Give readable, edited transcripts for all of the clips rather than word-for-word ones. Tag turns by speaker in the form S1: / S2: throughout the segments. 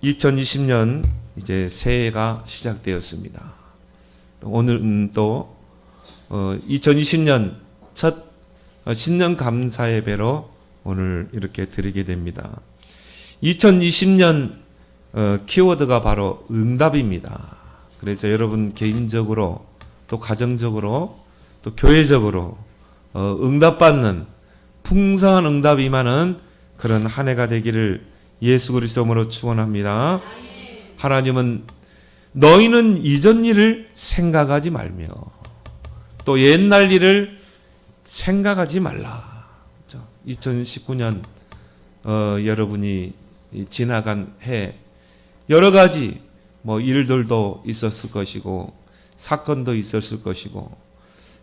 S1: 2020년 이제 새해가 시작되었습니다. 오늘은 또 2020년 첫 신년 감사 예배로 오늘 이렇게 드리게 됩니다. 2020년 키워드가 바로 응답입니다. 그래서 여러분 개인적으로 또 가정적으로 또 교회적으로 응답받는 풍성한 응답이 임하는 그런 한 해가 되기를 예수 그리스도로 축원합니다. 하나님은 너희는 이전 일을 생각하지 말며 또 옛날 일을 생각하지 말라. 2019년 여러분이 지나간 해 여러 가지 일들도 있었을 것이고 사건도 있었을 것이고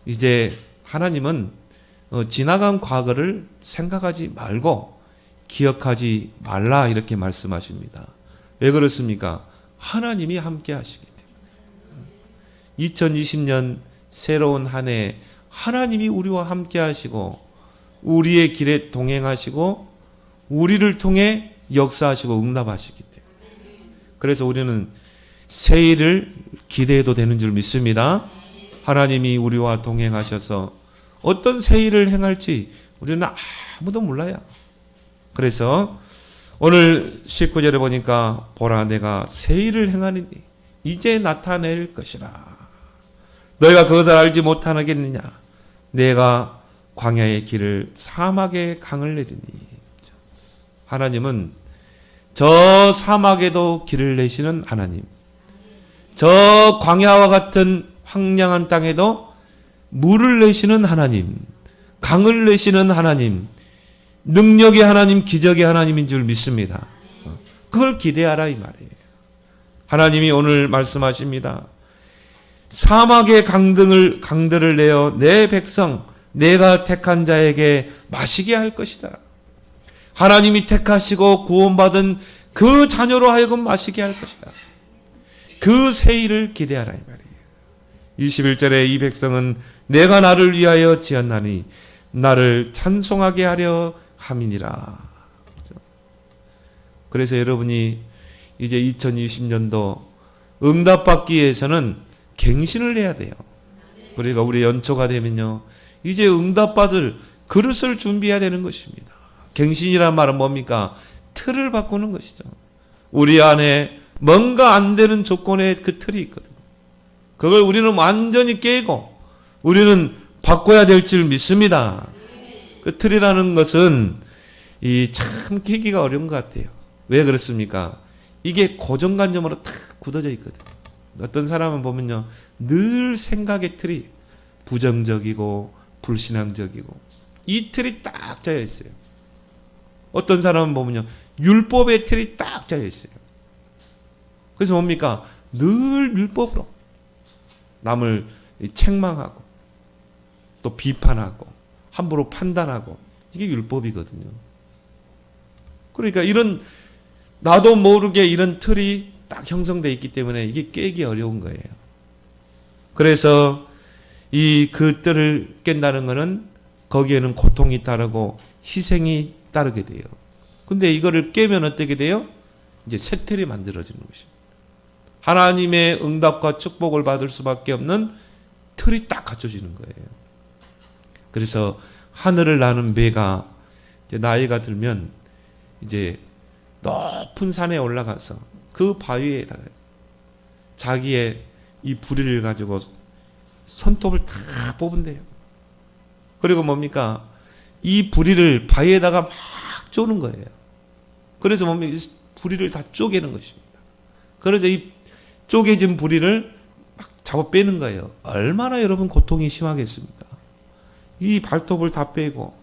S1: 이제 하나님은 지나간 과거를 생각하지 말고 기억하지 말라 이렇게 말씀하십니다. 왜 그렇습니까? 하나님이 함께 하시기 때문에 2020년 새로운 한 해 하나님이 우리와 함께 하시고 우리의 길에 동행하시고 우리를 통해 역사하시고 응답하시기 때문에 그래서 우리는 새해를 기대해도 되는 줄 믿습니다. 하나님이 우리와 동행하셔서 어떤 새해를 행할지 우리는 아무도 몰라요. 그래서 오늘 19절에 보니까 보라 내가 새해를 행하리니 이제 나타낼 것이라. 너희가 그것을 알지 못하겠느냐. 내가 광야의 길을 사막의 강을 내리니. 하나님은 저 사막에도 길을 내시는 하나님, 저 광야와 같은 황량한 땅에도 물을 내시는 하나님, 강을 내시는 하나님, 능력의 하나님, 기적의 하나님인 줄 믿습니다. 그걸 기대하라 이 말이에요. 하나님이 오늘 말씀하십니다. 사막의 강들을 내어 내 백성, 내가 택한 자에게 마시게 할 것이다. 하나님이 택하시고 구원받은 그 자녀로 하여금 마시게 할 것이다. 그 새해를 기대하라 이 말이에요. 21절에 이 백성은 내가 나를 위하여 지었나니 나를 찬송하게 하려 함이니라. 그래서 여러분이 이제 2020년도 응답받기 위해서는 갱신을 해야 돼요. 그러니까 우리 연초가 되면요 이제 응답받을 그릇을 준비해야 되는 것입니다. 갱신이란 말은 뭡니까? 틀을 바꾸는 것이죠. 우리 안에 뭔가 안 되는 조건의 그 틀이 있거든요. 그걸 우리는 완전히 깨고 우리는 바꿔야 될 줄 믿습니다. 그 틀이라는 것은 참 깨기가 어려운 것 같아요. 왜 그렇습니까? 이게 고정관념으로 탁 굳어져 있거든요. 어떤 사람은 보면요 늘 생각의 틀이 부정적이고 불신앙적이고 이 틀이 딱 짜여 있어요. 어떤 사람은 보면요 율법의 틀이 딱 짜여 있어요. 그래서 뭡니까? 늘 율법으로 남을 책망하고 또 비판하고 함부로 판단하고 이게 율법이거든요. 그러니까 이런 나도 모르게 이런 틀이 딱 형성되어 있기 때문에 이게 깨기 어려운 거예요. 그래서 그 뜰을 깬다는 것은 거기에는 고통이 따르고 희생이 따르게 돼요. 근데 이거를 깨면 어떻게 돼요? 이제 새 틀이 만들어지는 것입니다. 하나님의 응답과 축복을 받을 수밖에 없는 틀이 딱 갖춰지는 거예요. 그래서 하늘을 나는 매가 이제 나이가 들면 이제 높은 산에 올라가서 그 바위에다가 자기의 이 부리를 가지고 손톱을 다 뽑은대요. 그리고 뭡니까? 이 부리를 바위에다가 막 쪼는 거예요. 그래서 뭡니까? 부리를 다 쪼개는 것입니다. 그래서 이 쪼개진 부리를 막 잡아 빼는 거예요. 얼마나 여러분 고통이 심하겠습니까? 이 발톱을 다 빼고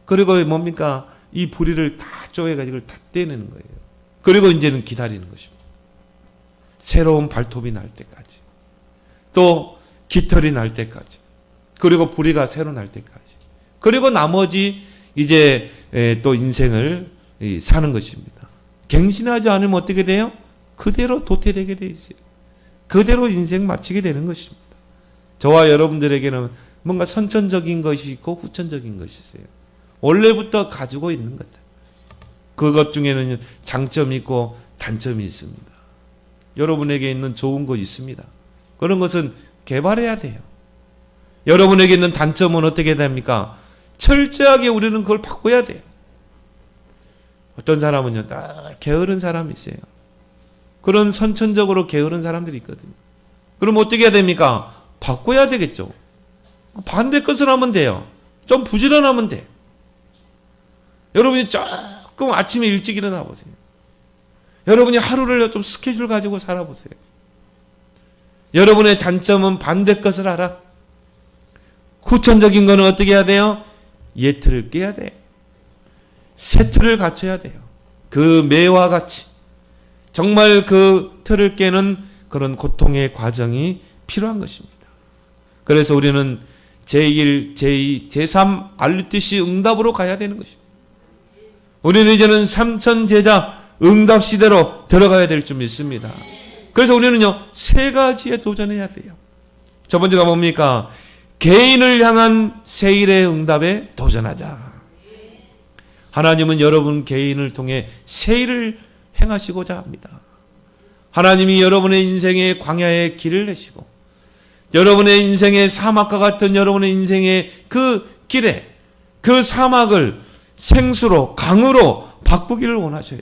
S1: 그리고 뭡니까? 이 부리를 다 쪼개가지고 다 떼내는 거예요. 그리고 이제는 기다리는 것입니다. 새로운 발톱이 날 때까지 또 깃털이 날 때까지 그리고 부리가 새로 날 때까지 그리고 나머지 이제 또 인생을 사는 것입니다. 갱신하지 않으면 어떻게 돼요? 그대로 도태되게 돼 있어요. 그대로 인생 마치게 되는 것입니다. 저와 여러분들에게는 뭔가 선천적인 것이 있고 후천적인 것이 있어요. 원래부터 가지고 있는 것들. 그것 중에는 장점이 있고 단점이 있습니다. 여러분에게 있는 좋은 것 있습니다. 그런 것은 개발해야 돼요. 여러분에게 있는 단점은 어떻게 됩니까? 철저하게 우리는 그걸 바꿔야 돼요. 어떤 사람은요, 게으른 사람이 있어요. 그런 선천적으로 게으른 사람들이 있거든요. 그럼 어떻게 해야 됩니까? 바꿔야 되겠죠. 반대 것을 하면 돼요. 좀 부지런하면 돼. 여러분이 조금 아침에 일찍 일어나 보세요. 여러분이 하루를 좀 스케줄 가지고 살아보세요. 여러분의 단점은 반대 것을 알아. 후천적인 거는 어떻게 해야 돼요? 예틀을 깨야 돼요. 새 틀을 갖춰야 돼요. 그 매와 같이 정말 그 틀을 깨는 그런 고통의 과정이 필요한 것입니다. 그래서 우리는 제1, 제2, 제3 RUTC 응답으로 가야 되는 것입니다. 우리는 이제는 삼천제자 응답 시대로 들어가야 될 줄 믿습니다. 그래서 우리는요, 세 가지에 도전해야 돼요. 첫 번째가 뭡니까? 개인을 향한 세일의 응답에 도전하자. 하나님은 여러분 개인을 통해 세일을 행하시고자 합니다. 하나님이 여러분의 인생의 광야에 길을 내시고 여러분의 인생의 사막과 같은 여러분의 인생의 그 길에 그 사막을 생수로 강으로 바꾸기를 원하셔요.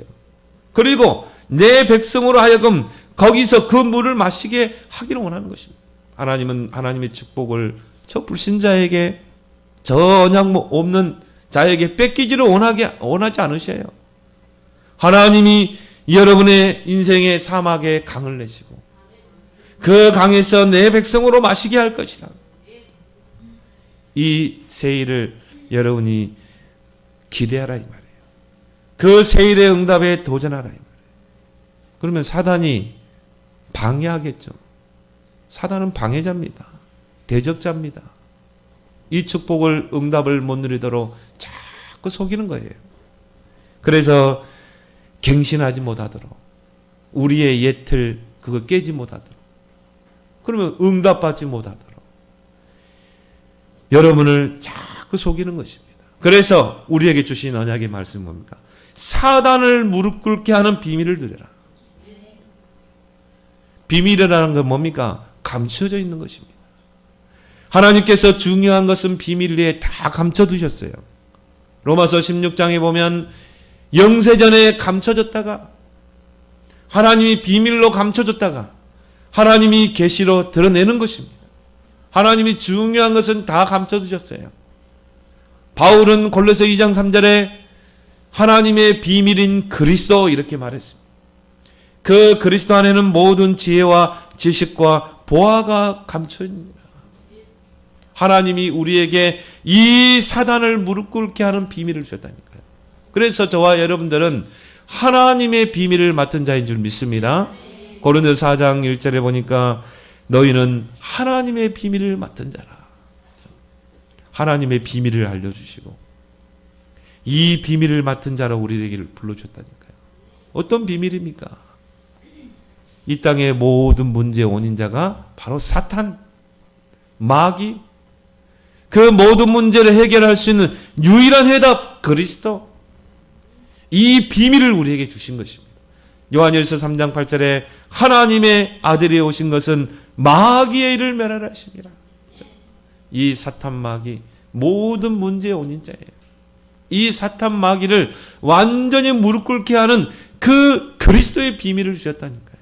S1: 그리고 내 백성으로 하여금 거기서 그 물을 마시게 하기를 원하는 것입니다. 하나님은 하나님의 축복을 저 불신자에게 저 언약 없는 자에게 뺏기지를 원하지 않으셔요. 하나님이 여러분의 인생의 사막에 강을 내시고 그 강에서 내 백성으로 마시게 할 것이다. 이 세일을 여러분이 기대하라 이 말이에요. 그 세일의 응답에 도전하라 이 말이에요. 그러면 사단이 방해하겠죠. 사단은 방해자입니다. 대적자입니다. 이 축복을 응답을 못 누리도록 자꾸 속이는 거예요. 그래서 갱신하지 못하도록 우리의 예틀 그걸 깨지 못하도록 그러면 응답받지 못하도록 여러분을 자꾸 속이는 것입니다. 그래서 우리에게 주신 언약의 말씀은 뭡니까? 사단을 무릎 꿇게 하는 비밀을 누려라. 비밀이라는 건 뭡니까? 감춰져 있는 것입니다. 하나님께서 중요한 것은 비밀리에 다 감춰두셨어요. 로마서 16장에 보면 영세전에 감춰졌다가 하나님이 비밀로 감춰졌다가 하나님이 계시로 드러내는 것입니다. 하나님이 중요한 것은 다 감춰두셨어요. 바울은 골로새 2장 3절에 하나님의 비밀인 그리스도 이렇게 말했습니다. 그 그리스도 안에는 모든 지혜와 지식과 보화가 감춰 있습니다. 하나님이 우리에게 이 사단을 무릎 꿇게 하는 비밀을 주셨다니까요. 그래서 저와 여러분들은 하나님의 비밀을 맡은 자인 줄 믿습니다. 고린도서 4장 1절에 보니까 너희는 하나님의 비밀을 맡은 자라. 하나님의 비밀을 알려주시고 이 비밀을 맡은 자로 우리에게 불러주셨다니까요. 어떤 비밀입니까? 이 땅의 모든 문제의 원인자가 바로 사탄, 마귀, 그 모든 문제를 해결할 수 있는 유일한 해답 그리스도. 이 비밀을 우리에게 주신 것입니다. 요한일서 3장 8절에 하나님의 아들이 오신 것은 마귀의 일을 멸하라 하시니라. 이 사탄 마귀 모든 문제의 원인자예요. 이 사탄 마귀를 완전히 무릎 꿇게 하는 그 그리스도의 비밀을 주셨다니까요.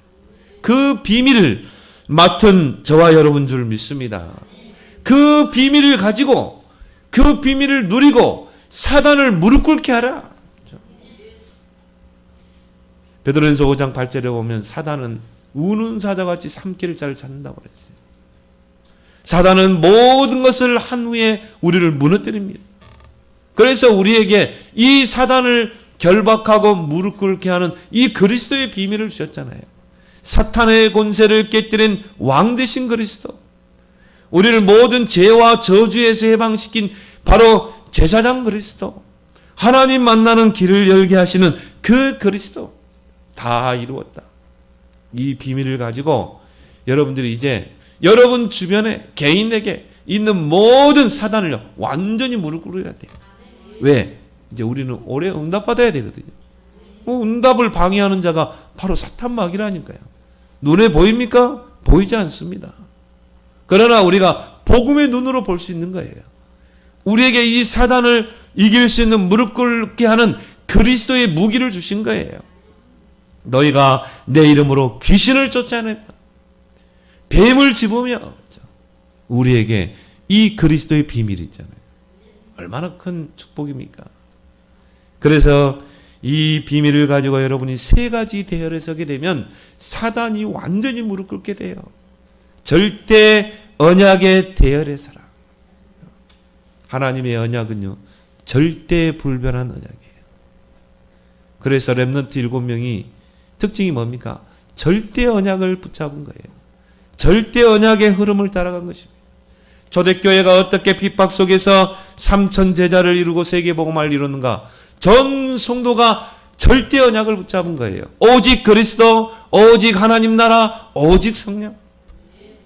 S1: 그 비밀을 맡은 저와 여러분 줄 믿습니다. 그 비밀을 가지고 그 비밀을 누리고 사단을 무릎 꿇게 하라. 베드로전서 5장 8절에 보면 사단은 우는 사자같이 삼킬 자를 찾는다고 그랬어요. 사단은 모든 것을 한 후에 우리를 무너뜨립니다. 그래서 우리에게 이 사단을 결박하고 무릎 꿇게 하는 이 그리스도의 비밀을 주셨잖아요. 사탄의 권세를 깨뜨린 왕 되신 그리스도. 우리를 모든 죄와 저주에서 해방시킨 바로 제사장 그리스도. 하나님 만나는 길을 열게 하시는 그 그리스도. 다 이루었다. 이 비밀을 가지고 여러분들이 이제 여러분 주변에 개인에게 있는 모든 사단을 완전히 무릎 꿇어야 돼요. 왜? 이제 우리는 오래 응답받아야 되거든요. 응답을 방해하는 자가 바로 사탄마귀라니까요. 눈에 보입니까? 보이지 않습니다. 그러나 우리가 복음의 눈으로 볼 수 있는 거예요. 우리에게 이 사단을 이길 수 있는 무릎 꿇게 하는 그리스도의 무기를 주신 거예요. 너희가 내 이름으로 귀신을 쫓아내며 뱀을 집으며, 우리에게 이 그리스도의 비밀이 있잖아요. 얼마나 큰 축복입니까? 그래서 이 비밀을 가지고 여러분이 세 가지 대열에 서게 되면 사단이 완전히 무릎 꿇게 돼요. 절대 언약의 대열에 서라. 하나님의 언약은요, 절대 불변한 언약이에요. 그래서 렘넌트 7명이 특징이 뭡니까? 절대 언약을 붙잡은 거예요. 절대 언약의 흐름을 따라간 것입니다. 초대교회가 어떻게 핍박 속에서 3천 제자를 이루고 세계복음화를 이루는가? 전 성도가 절대 언약을 붙잡은 거예요. 오직 그리스도, 오직 하나님 나라, 오직 성령.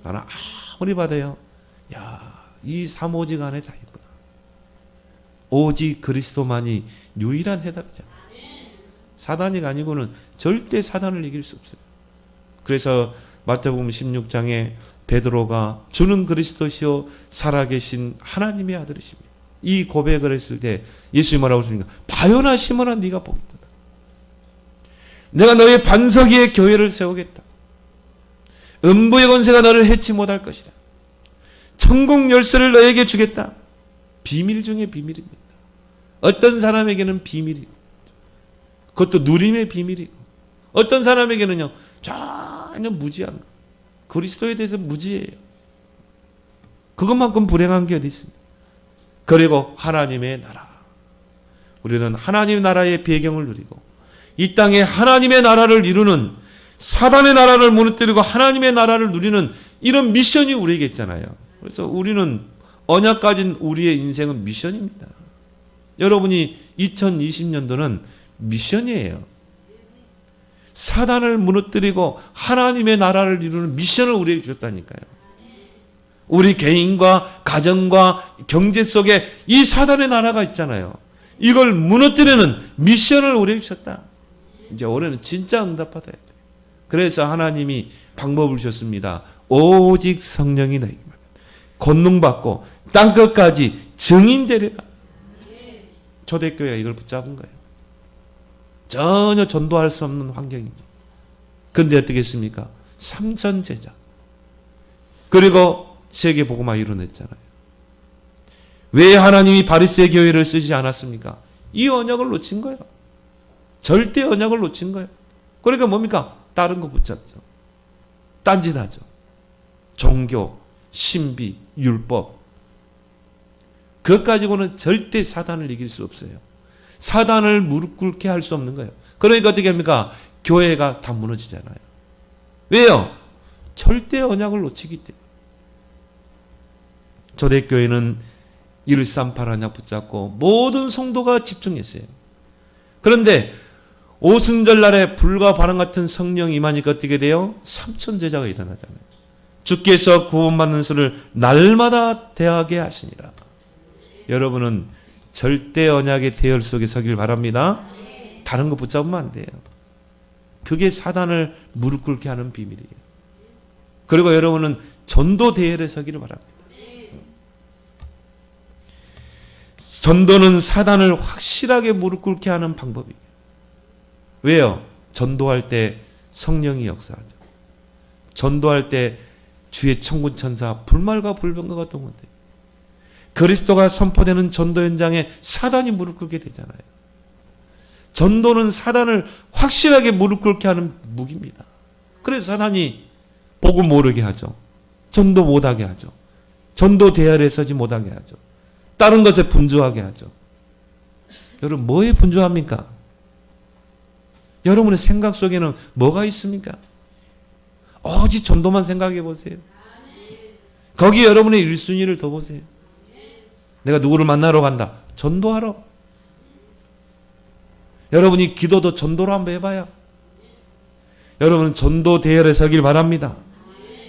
S1: 나는 아무리 봐도요, 이 3오직 안에 다 있구나. 오직 그리스도만이 유일한 해답이잖아요. 사단이 아니고는 절대 사단을 이길 수 없어요. 그래서 마태복음 16장에 베드로가 주는 그리스도시요 살아계신 하나님의 아들이십니다. 이 고백을 했을 때 예수님이 뭐라고 했습니까? 바요나 시몬아 네가 복이 있다. 내가 너의 반석 위에 교회를 세우겠다. 음부의 권세가 너를 해치 못할 것이다. 천국 열쇠를 너에게 주겠다. 비밀 중에 비밀입니다. 어떤 사람에게는 비밀이고, 그것도 누림의 비밀이고, 어떤 사람에게는요 전혀 무지한 거. 그리스도에 대해서 무지해요. 그것만큼 불행한 게 어디 있습니까? 그리고 하나님의 나라. 우리는 하나님의 나라의 배경을 누리고 이 땅에 하나님의 나라를 이루는, 사단의 나라를 무너뜨리고 하나님의 나라를 누리는 이런 미션이 우리에게 있잖아요. 그래서 우리는 언약 가진 우리의 인생은 미션입니다. 여러분이 2020년도는 미션이에요. 사단을 무너뜨리고 하나님의 나라를 이루는 미션을 우리에게 주셨다니까요. 우리 개인과 가정과 경제 속에 이 사단의 나라가 있잖아요. 이걸 무너뜨리는 미션을 우리에게 주셨다. 이제 올해는 진짜 응답받아야 돼요. 그래서 하나님이 방법을 주셨습니다. 오직 성령이 너에게 권능받고 땅끝까지 증인되리라. 초대교회가 이걸 붙잡은 거예요. 전혀 전도할 수 없는 환경입니다. 그런데 어떻게 했습니까? 3천 제자. 그리고 세계복음화 이뤄냈잖아요. 왜 하나님이 바리새 교회를 쓰지 않았습니까? 이 언약을 놓친 거예요. 절대 언약을 놓친 거예요. 그러니까 뭡니까? 다른 거 붙잡죠. 딴짓하죠. 종교, 신비, 율법. 그것 가지고는 절대 사단을 이길 수 없어요. 사단을 무릎 꿇게 할 수 없는 거예요. 그러니까 어떻게 합니까? 교회가 다 무너지잖아요. 왜요? 절대 언약을 놓치기 때문에. 초대교회는 138 언약 붙잡고 모든 성도가 집중했어요. 그런데 오순절 날에 불과 바람 같은 성령이 임하니까 어떻게 돼요? 3천 제자가 일어나잖아요. 주께서 구원받는 수를 날마다 대하게 하시니라. 여러분은 절대 언약의 대열 속에 서길 바랍니다. 다른 거 붙잡으면 안 돼요. 그게 사단을 무릎 꿇게 하는 비밀이에요. 그리고 여러분은 전도 대열에 서기를 바랍니다. 전도는 사단을 확실하게 무릎 꿇게 하는 방법이에요. 왜요? 전도할 때 성령이 역사하죠. 전도할 때 주의 천군 천사 불말과 불병거가 동원돼요. 그리스도가 선포되는 전도 현장에 사단이 무릎 꿇게 되잖아요. 전도는 사단을 확실하게 무릎 꿇게 하는 무기입니다. 그래서 사단이 복음 모르게 하죠. 전도 못하게 하죠. 전도 대열에 서지 못하게 하죠. 다른 것에 분주하게 하죠. 여러분 뭐에 분주합니까? 여러분의 생각 속에는 뭐가 있습니까? 오직 전도만 생각해 보세요. 거기 여러분의 1순위를 더 보세요. 내가 누구를 만나러 간다. 전도하러. 여러분이 기도도 전도로 한번 해봐요. 여러분은 전도 대열에 서길 바랍니다.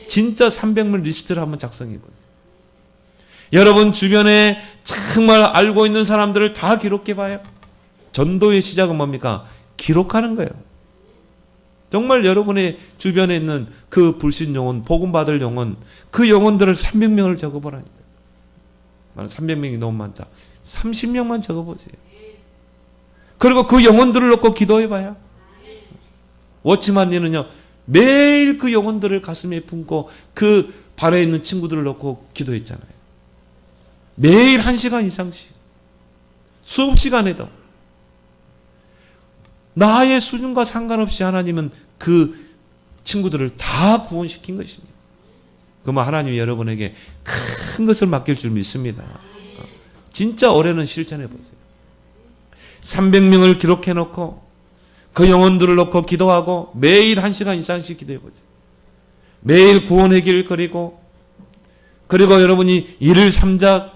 S1: 진짜 300명 리스트를 한번 작성해 보세요. 여러분 주변에 정말 알고 있는 사람들을 다 기록해 봐요. 전도의 시작은 뭡니까? 기록하는 거예요. 정말 여러분의 주변에 있는 그 불신 영혼, 복음 받을 영혼, 그 영혼들을 300명을 적어보라니까. 300명이 너무 많다. 30명만 적어보세요. 그리고 그 영혼들을 놓고 기도해봐요. 워치만니는요, 매일 그 영혼들을 가슴에 품고 그 발에 있는 친구들을 놓고 기도했잖아요. 매일 1시간 이상씩. 수업 시간에도. 나의 수준과 상관없이 하나님은 그 친구들을 다 구원시킨 것입니다. 그러면 하나님이 여러분에게 큰 것을 맡길 줄 믿습니다. 진짜 올해는 실천해 보세요. 300명을 기록해 놓고 그 영혼들을 놓고 기도하고 매일 1시간 이상씩 기도해 보세요. 매일 구원의 길 그리고 그리고 여러분이 1일 3작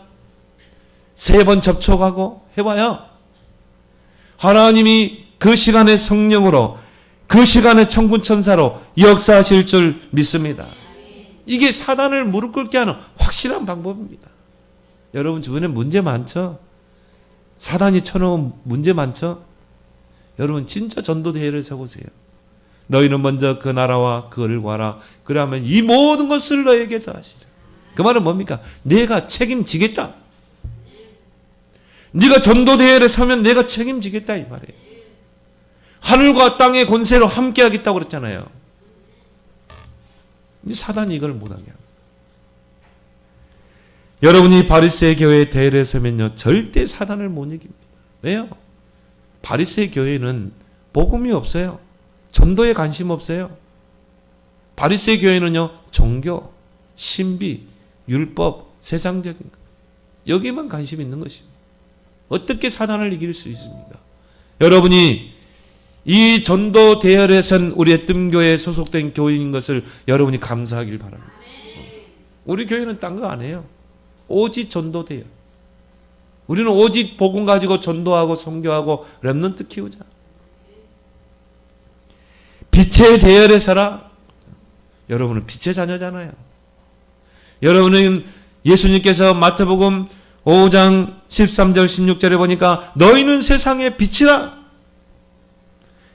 S1: 3번 접촉하고 해봐요. 하나님이 그 시간에 성령으로 그 시간에 천군천사로 역사하실 줄 믿습니다. 이게 사단을 무릎 꿇게 하는 확실한 방법입니다. 여러분 주변에 문제 많죠? 사단이 쳐놓은 문제 많죠? 여러분 진짜 전도대회를 세우세요. 너희는 먼저 그 나라와 그를 구하라. 그러면 이 모든 것을 너에게 더하시리라. 그 말은 뭡니까? 내가 책임지겠다. 네가 전도대회를 서면 내가 책임지겠다 이 말이에요. 하늘과 땅의 권세로 함께 하겠다고 그랬잖아요. 사단이 이걸 못하게 합니다. 여러분이 바리새의 교회의 대회에 서면요 절대 사단을 못 이깁니다. 왜요? 바리새의 교회는 복음이 없어요. 전도에 관심 없어요. 바리새의 교회는요 종교, 신비, 율법, 세상적인 것 여기에만 관심이 있는 것입니다. 어떻게 사단을 이길 수 있습니까? 여러분이 이 전도 대열에 선 우리의 뜸교회에 소속된 교인인 것을 여러분이 감사하길 바랍니다. 우리 교회는 딴 거 안 해요. 오직 전도 대열. 우리는 오직 복음 가지고 전도하고 선교하고 렘넌트 키우자. 빛의 대열에 서라. 여러분은 빛의 자녀잖아요. 여러분은 예수님께서 마태복음 5장 13절 16절에 보니까 너희는 세상의 빛이라.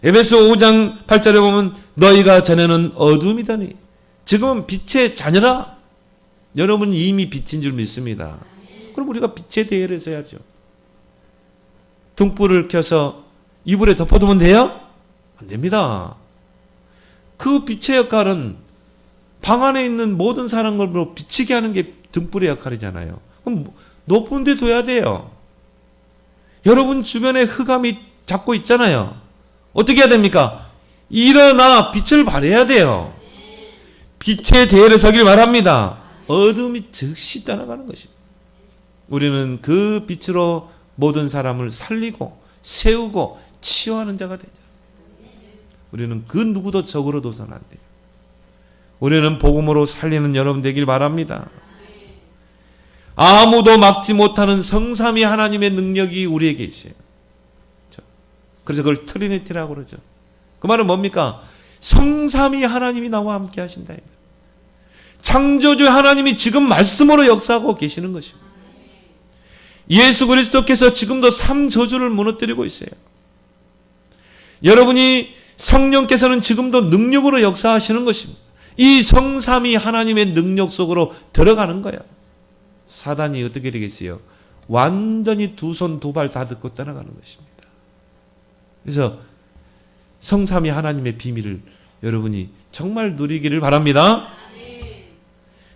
S1: 에베소 5장 8절에 보면 너희가 전에는 어둠이더니 지금은 빛의 자녀라. 여러분 이미 빛인 줄 믿습니다. 그럼 우리가 빛의 대열에 서야죠. 등불을 켜서 이불에 덮어두면 돼요? 안 됩니다. 그 빛의 역할은 방 안에 있는 모든 사람을 비치게 하는 게 등불의 역할이잖아요. 그럼 높은 데 둬야 돼요. 여러분 주변에 흑암이 잡고 있잖아요. 어떻게 해야 됩니까? 일어나 빛을 발해야 돼요. 빛의 대열에 서길 바랍니다. 어둠이 즉시 떠나가는 것입니다. 우리는 그 빛으로 모든 사람을 살리고 세우고 치유하는 자가 되자. 우리는 그 누구도 적으로 둬서는 안 돼요. 우리는 복음으로 살리는 여러분 되길 바랍니다. 아무도 막지 못하는 성삼위 하나님의 능력이 우리에게 있어요. 그래서 그걸 트리니티라고 그러죠. 그 말은 뭡니까? 성삼위 하나님이 나와 함께 하신다. 창조주 하나님이 지금 말씀으로 역사하고 계시는 것입니다. 예수 그리스도께서 지금도 3저주를 무너뜨리고 있어요. 여러분이 성령께서는 지금도 능력으로 역사하시는 것입니다. 이 성삼위 하나님의 능력 속으로 들어가는 거예요. 사단이 어떻게 되겠어요? 완전히 두 손 두 발 다 듣고 떠나가는 것입니다. 그래서 성삼위 하나님의 비밀을 여러분이 정말 누리기를 바랍니다.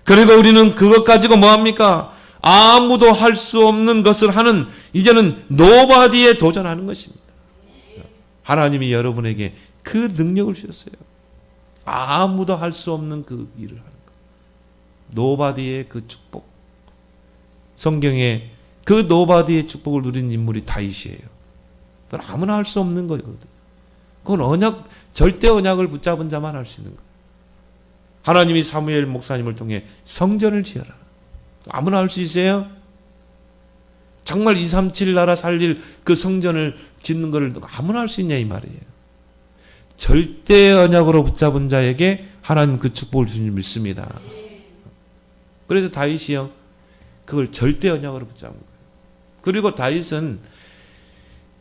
S1: 그리고 우리는 그것 가지고 뭐합니까? 아무도 할 수 없는 것을 하는 이제는 노바디에 도전하는 것입니다. 하나님이 여러분에게 그 능력을 주셨어요. 아무도 할 수 없는 그 일을 하는 것. 노바디의 그 축복. 성경에 그 노바디의 축복을 누린 인물이 다윗이에요. 그건 아무나 할 수 없는 거거든. 그건 언약, 절대 언약을 붙잡은 자만 할 수 있는 거예요. 하나님이 사무엘 목사님을 통해 성전을 지어라. 아무나 할 수 있어요? 정말 237 나라 살릴 그 성전을 짓는 것을 아무나 할 수 있냐 이 말이에요. 절대 언약으로 붙잡은 자에게 하나님 그 축복을 주는 줄 믿습니다. 그래서 다윗이요 그걸 절대 언약으로 붙잡은 거예요. 그리고 다윗은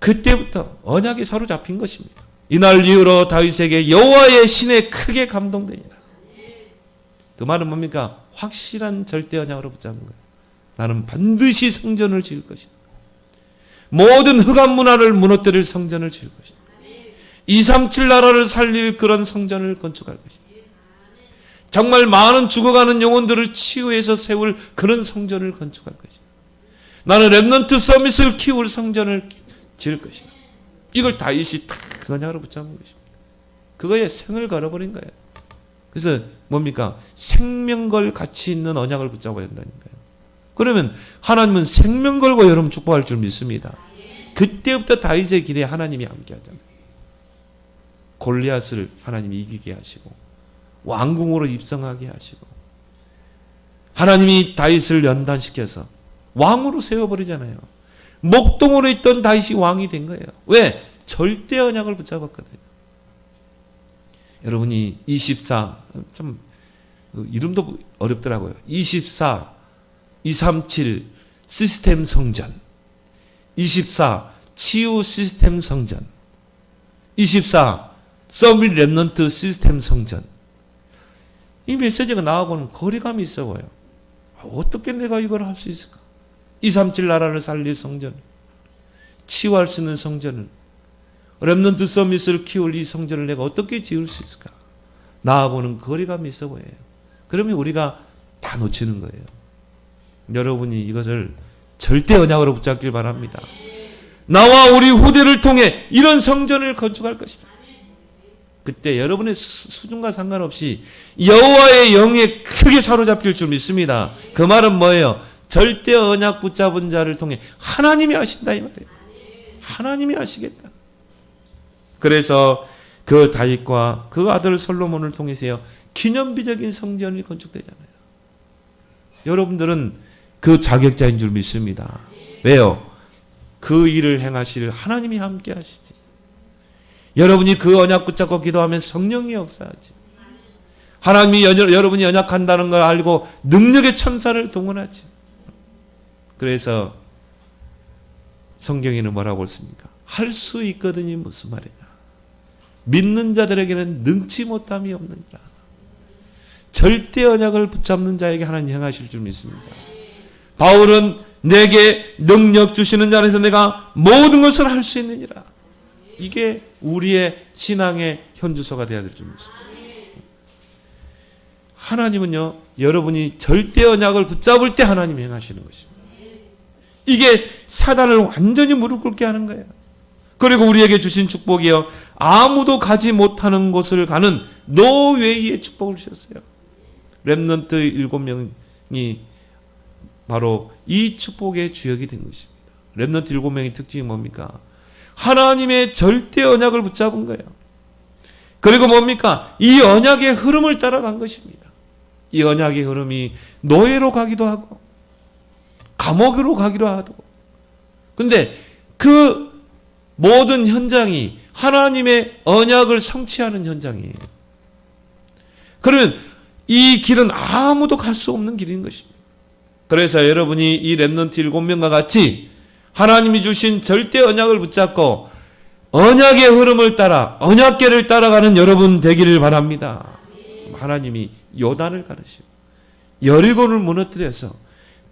S1: 그때부터 언약에 사로잡힌 것입니다. 이날 이후로 다윗에게 여호와의 신에 크게 감동되니라. 그 말은 뭡니까? 확실한 절대 언약으로 붙잡은 거예요. 나는 반드시 성전을 지을 것이다. 모든 흑암 문화를 무너뜨릴 성전을 지을 것이다. 237 나라를 살릴 그런 성전을 건축할 것이다. 정말 많은 죽어가는 영혼들을 치유해서 세울 그런 성전을 건축할 것이다. 나는 렘넌트 서밋을 키울 성전을 지을 것이다. 이걸 다윗이 딱 언약으로 붙잡은 것입니다. 그거에 생을 걸어버린 거예요. 그래서 뭡니까? 생명 걸 가치 있는 언약을 붙잡아야 된다니까요. 그러면 하나님은 생명 걸고 여러분 축복할 줄 믿습니다. 그때부터 다윗의 길에 하나님이 함께 하잖아요. 골리앗을 하나님이 이기게 하시고 왕궁으로 입성하게 하시고 하나님이 다윗을 연단시켜서 왕으로 세워버리잖아요. 목동으로 있던 다윗이 왕이 된 거예요. 왜? 절대 언약을 붙잡았거든요. 여러분이 24, 좀 이름도 어렵더라고요. 24, 237 시스템 성전, 24 치유 시스템 성전, 24 서밋 렘넌트 시스템 성전. 이 메시지가 나하고는 거리감이 있어 보여요. 어떻게 내가 이걸 할 수 있을까? 237 나라를 살릴 성전, 치유할 수 있는 성전을, 렘넌트 서밋을 키울 이 성전을 내가 어떻게 지을 수 있을까? 나하고는 거리감이 있어 보여요. 그러면 우리가 다 놓치는 거예요. 여러분이 이것을 절대 언약으로 붙잡길 바랍니다. 나와 우리 후대를 통해 이런 성전을 건축할 것이다. 그때 여러분의 수준과 상관없이 여호와의 영에 크게 사로잡힐 줄 믿습니다. 그 말은 뭐예요? 절대 언약 붙잡은 자를 통해 하나님이 하신다 이 말이에요. 하나님이 하시겠다. 그래서 그 다윗과 그 아들 솔로몬을 통해서요 기념비적인 성전이 건축되잖아요. 여러분들은 그 자격자인 줄 믿습니다. 왜요? 그 일을 행하실 하나님이 함께 하시지. 여러분이 그 언약 붙잡고 기도하면 성령이 역사하지. 하나님이 여러분이 언약한다는 걸 알고 능력의 천사를 동원하지. 그래서 성경에는 뭐라고 했습니까? 할 수 있거든이 무슨 말이냐? 믿는 자들에게는 능치 못함이 없느니라. 절대 언약을 붙잡는 자에게 하나님 행하실 줄 믿습니다. 바울은 내게 능력 주시는 자 안에서 내가 모든 것을 할 수 있느니라. 이게 우리의 신앙의 현주소가 되어야 될 줄 믿습니다. 하나님은요, 여러분이 절대 언약을 붙잡을 때 하나님이 행하시는 것입니다. 이게 사단을 완전히 무릎 꿇게 하는 거예요. 그리고 우리에게 주신 축복이요, 아무도 가지 못하는 곳을 가는 노웨이의 축복을 주셨어요. 렘넌트 7명이 바로 이 축복의 주역이 된 것입니다. 렘넌트 7명의 특징이 뭡니까? 하나님의 절대 언약을 붙잡은 거예요. 그리고 뭡니까? 이 언약의 흐름을 따라간 것입니다. 이 언약의 흐름이 노예로 가기도 하고 감옥으로 가기도 하고, 근데 그 모든 현장이 하나님의 언약을 성취하는 현장이에요. 그러면 이 길은 아무도 갈 수 없는 길인 것입니다. 그래서 여러분이 이 렘넌트 7명과 같이 하나님이 주신 절대 언약을 붙잡고 언약의 흐름을 따라 언약궤를 따라가는 여러분 되기를 바랍니다. 하나님이 요단을 가르시고 여리고를 무너뜨려서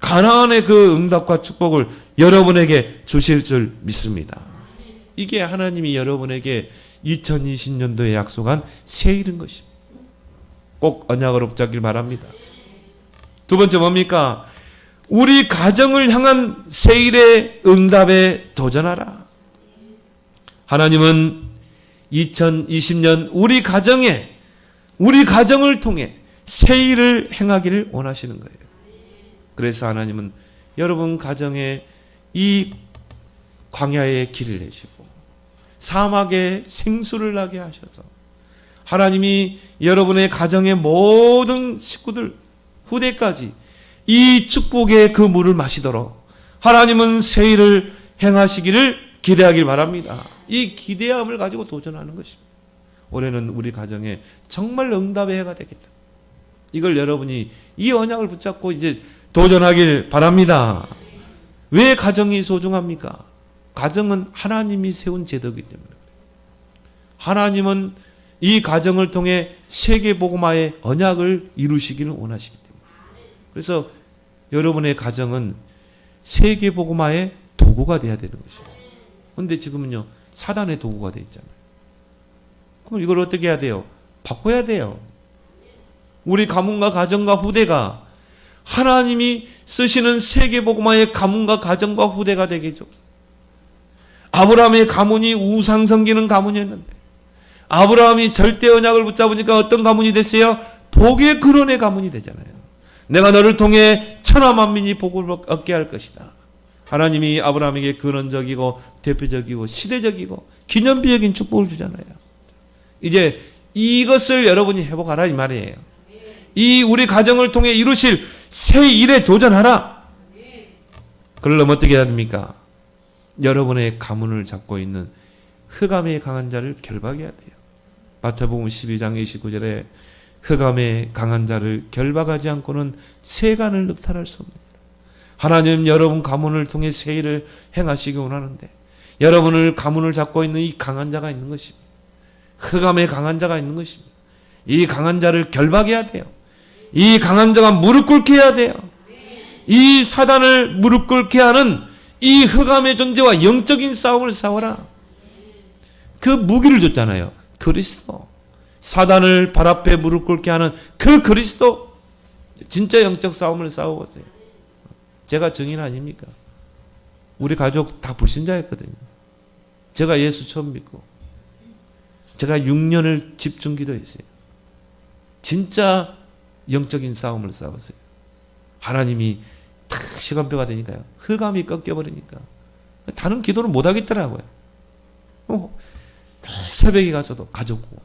S1: 가나안의 그 응답과 축복을 여러분에게 주실 줄 믿습니다. 이게 하나님이 여러분에게 2020년도에 약속한 세일인 것입니다. 꼭 언약으로 붙잡길 바랍니다. 두 번째 뭡니까? 우리 가정을 향한 세일의 응답에 도전하라. 하나님은 2020년 우리 가정을 통해 세일을 행하기를 원하시는 거예요. 그래서 하나님은 여러분 가정에 이 광야의 길을 내시고 사막에 생수를 나게 하셔서 하나님이 여러분의 가정의 모든 식구들 후대까지 이 축복의 그 물을 마시도록 하나님은 세일을 행하시기를 기대하길 바랍니다. 이 기대함을 가지고 도전하는 것입니다. 올해는 우리 가정에 정말 응답의 해가 되겠다. 이걸 여러분이 이 언약을 붙잡고 이제 도전하길 바랍니다. 왜 가정이 소중합니까? 가정은 하나님이 세운 제도이기 때문에 하나님은 이 가정을 통해 세계복음화의 언약을 이루시기를 원하시기 때문에 그래서 여러분의 가정은 세계복음화의 도구가 돼야 되는 것이에요. 그런데 지금은요 사단의 도구가 되어 있잖아요. 그럼 이걸 어떻게 해야 돼요? 바꿔야 돼요. 우리 가문과 가정과 후대가 하나님이 쓰시는 세계복음화의 가문과 가정과 후대가 되게 해주옵소서. 아브라함의 가문이 우상 섬기는 가문이었는데 아브라함이 절대 언약을 붙잡으니까 어떤 가문이 됐어요? 복의 근원의 가문이 되잖아요. 내가 너를 통해 천하 만민이 복을 얻게 할 것이다. 하나님이 아브라함에게 근원적이고 대표적이고 시대적이고 기념비적인 축복을 주잖아요. 이제 이것을 여러분이 회복하라 이 말이에요. 이 우리 가정을 통해 이루실 새 일에 도전하라. 그러려면 어떻게 해야 됩니까? 여러분의 가문을 잡고 있는 흑암의 강한 자를 결박해야 돼요. 마태복음 12장 29절에 흑암의 강한 자를 결박하지 않고는 세간을 늑탈할 수 없습니다. 하나님 여러분 가문을 통해 새 일을 행하시기 원하는데 여러분을 가문을 잡고 있는 이 강한 자가 있는 것입니다. 흑암의 강한 자가 있는 것입니다. 이 강한 자를 결박해야 돼요. 이 강한 자가 무릎 꿇게 해야 돼요. 이 사단을 무릎 꿇게 하는 이 흑암의 존재와 영적인 싸움을 싸워라. 그 무기를 줬잖아요. 그리스도. 사단을 발 앞에 무릎 꿇게 하는 그 그리스도. 진짜 영적 싸움을 싸워보세요. 제가 증인 아닙니까? 우리 가족 다 불신자였거든요. 제가 예수 처음 믿고 제가 6년을 집중 기도했어요. 진짜 영적인 싸움을 싸웠어요. 하나님이 탁 시간표가 되니까요. 흑암이 꺾여버리니까 다른 기도를 못 하겠더라고요. 새벽에 가서도 가족 구원.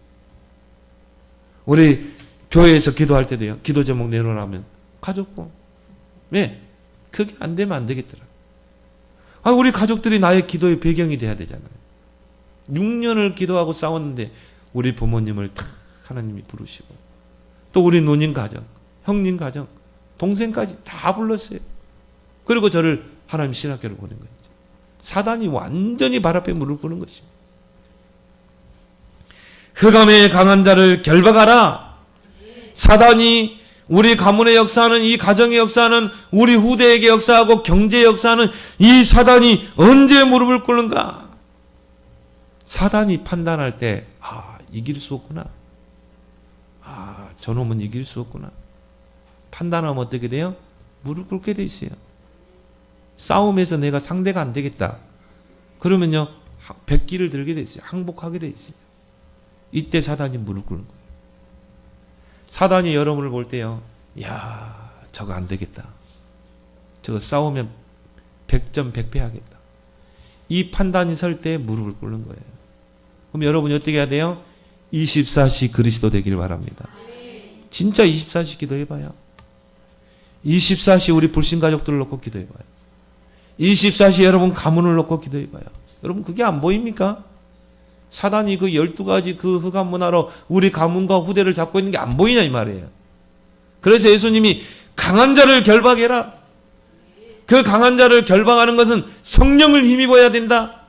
S1: 우리 교회에서 기도할 때도요. 기도 제목 내놓으라면 가족 구원. 왜? 그게 안 되면 안 되겠더라. 우리 가족들이 나의 기도의 배경이 돼야 되잖아요. 6년을 기도하고 싸웠는데 우리 부모님을 탁 하나님이 부르시고 또 우리 누님 가정, 형님 가정, 동생까지 다 불렀어요. 그리고 저를 하나님 신학교를 보낸 거죠. 사단이 완전히 발 앞에 무릎 꿇는 것입니다. 흑암의 강한 자를 결박하라. 사단이 우리 가문의 역사하는 이 가정의 역사하는 우리 후대에게 역사하고 경제의 역사하는 이 사단이 언제 무릎을 꿇는가? 사단이 판단할 때 이길 수 없구나. 저놈은 이길 수 없구나. 판단하면 어떻게 돼요? 무릎 꿇게 돼 있어요. 싸움에서 내가 상대가 안 되겠다. 그러면요. 백기를 들게 돼 있어요. 항복하게 돼 있어요. 이때 사단이 무릎 꿇는 거예요. 사단이 여러분을 볼 때요. 야, 저거 안 되겠다. 저거 싸우면 100점 100패 하겠다. 이 판단이 설 때 무릎을 꿇는 거예요. 그럼 여러분이 어떻게 해야 돼요? 24시 그리스도 되길 바랍니다. 진짜 24시 기도해봐요. 24시 우리 불신 가족들을 놓고 기도해봐요. 24시 여러분 가문을 놓고 기도해봐요. 여러분 그게 안 보입니까? 사단이 그 12가지 그 흑암 문화로 우리 가문과 후대를 잡고 있는 게 안 보이냐 이 말이에요. 그래서 예수님이 강한 자를 결박해라. 그 강한 자를 결박하는 것은 성령을 힘입어야 된다.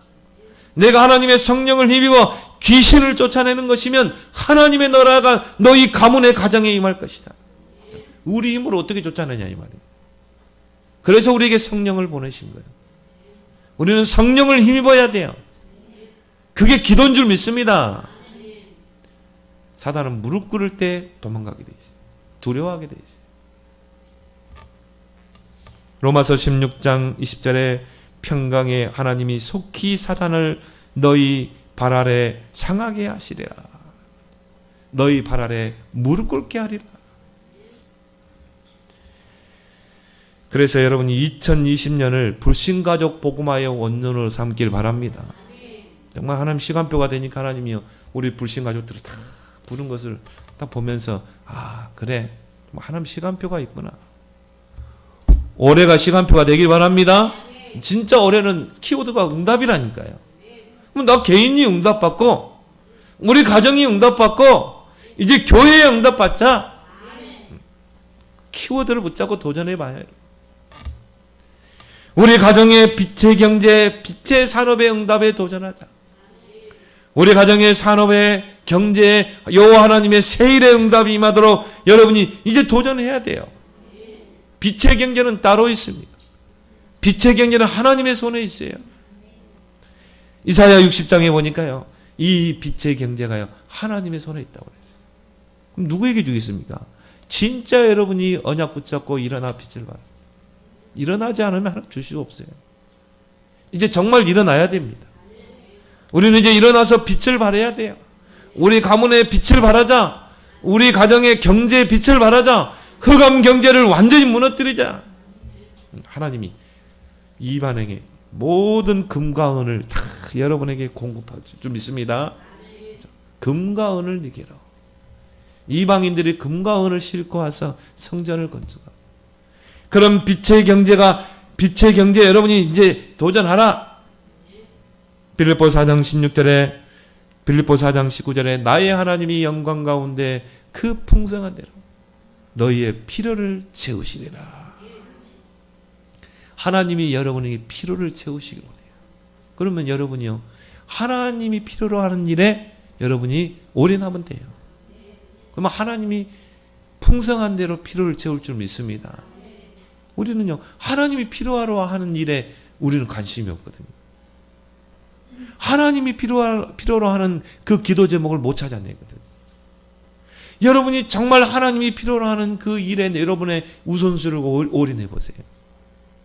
S1: 내가 하나님의 성령을 힘입어 귀신을 쫓아내는 것이면 하나님의 나라가 너희 가문의 가정에 임할 것이다. 우리 힘으로 어떻게 쫓아내냐 이 말이에요. 그래서 우리에게 성령을 보내신 거예요. 우리는 성령을 힘입어야 돼요. 그게 기도인 줄 믿습니다. 사단은 무릎 꿇을 때 도망가게 돼 있어요. 두려워하게 돼 있어요. 로마서 16장 20절에 평강에 하나님이 속히 사단을 너희 발 아래 상하게 하시리라. 너희 발 아래 무릎 꿇게 하리라. 그래서 여러분이 2020년을 불신가족 복음화의 원년으로 삼길 바랍니다. 정말 하나님 시간표가 되니까 하나님이요 우리 불신가족들을 다 부른 것을 딱 보면서 그래 하나님 시간표가 있구나. 올해가 시간표가 되길 바랍니다. 진짜 올해는 키워드가 응답이라니까요. 그럼 나 개인이 응답받고 우리 가정이 응답받고 이제 교회에 응답받자. 키워드를 붙잡고 도전해봐요. 우리 가정의 빛의 경제, 빛의 산업의 응답에 도전하자. 우리 가정의 산업의 경제에 여호와 하나님의 세일의 응답이 임하도록 여러분이 이제 도전해야 돼요. 빛의 경제는 따로 있습니다. 빛의 경제는 하나님의 손에 있어요. 이사야 60장에 보니까요, 이 빛의 경제가요 하나님의 손에 있다고 그랬어요. 그럼 누구에게 주겠습니까? 진짜 여러분이 언약 붙잡고 일어나 빛을 발하. 일어나지 않으면 하나님 주실 수 없어요. 이제 정말 일어나야 됩니다. 우리는 이제 일어나서 빛을 발해야 돼요. 우리 가문에 빛을 발하자. 우리 가정의 경제에 빛을 발하자. 흑암 경제를 완전히 무너뜨리자. 하나님이 이반행의 모든 금과 은을 다 여러분에게 공급할 줄 믿습니다. 금과 은을 이기라. 이방인들이 금과 은을 싣고 와서 성전을 건축하고, 그런 빛의 경제 여러분이 이제 도전하라. 빌립보 4장 16절에, 빌립보 4장 19절에 나의 하나님이 영광 가운데 그 풍성한 대로 너희의 필요를 채우시리라. 하나님이 여러분에게 필요를 채우시기 원해요. 그러면 여러분이요, 하나님이 필요로 하는 일에 여러분이 올인하면 돼요. 그러면 하나님이 풍성한 대로 필요를 채울 줄 믿습니다. 우리는요, 하나님이 필요하러 하는 일에 우리는 관심이 없거든요. 하나님이 필요로 하는 그 기도 제목을 못 찾아내거든요. 여러분이 정말 하나님이 필요로 하는 그 일에 여러분의 우선순위를 올인해 보세요.